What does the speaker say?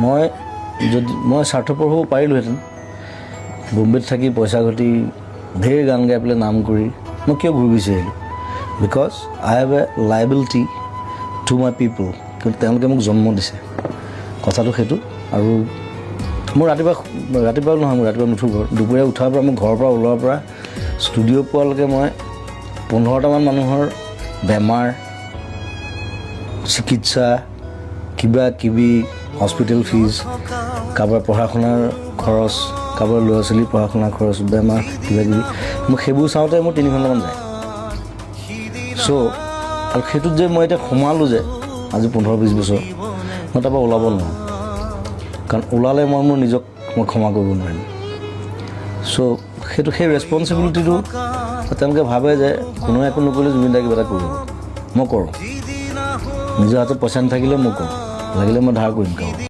মই স্বাৰ্থপৰ হ'ব পাৰিলোহেঁতেন বম্বেত থাকি পইচা ঘটি ঢেৰ গান গাই পেলাই নাম কৰি মই কিয় ঘূৰি বিচাৰিলোঁ because I have a liability to my পিপল কিন্তু তেওঁলোকে মোক জন্ম দিছে কথাটো সেইটো আৰু মোৰ ৰাতিপুৱা নহয় মোৰ ৰাতিপুৱা নুঠোঁ দুপৰীয়া উঠাৰ পৰা মোৰ ঘৰৰ পৰা ওলোৱাৰ পৰা ষ্টুডিঅ' পোৱালৈকে মই 15টামান মানুহৰ বেমাৰ চিকিৎসা কিবা কিবি হস্পিটেল ফিজ কাৰোবাৰ পঢ়া শুনাৰ খৰচ কাৰোবাৰ ল'ৰা ছোৱালীৰ পঢ়া শুনাৰ খৰচ বেমাৰ কিবা কিবি মোক সেইবোৰ চাওঁতে মোৰ 3 ঘণ্টামান যায় চ' আৰু সেইটোত যে মই এতিয়া সোমালোঁ যে আজি 15-20 বছৰ মই তাৰপৰা ওলাব নোৱাৰোঁ কাৰণ ওলালে মই মোৰ নিজক মই ক্ষমা কৰিব নোৱাৰিম চ' সেই ৰেছপনচিবিলিটিটো তেওঁলোকে ভাবে যে কোনোৱে একো নকৰিলে জুবিনদাই কিবা এটা কৰিব মই কৰোঁ নিজৰ হাতত পইচা নাথাকিলে মই কৰোঁ লাগিলে মই ধাৰ কৰিম কাৰোঁ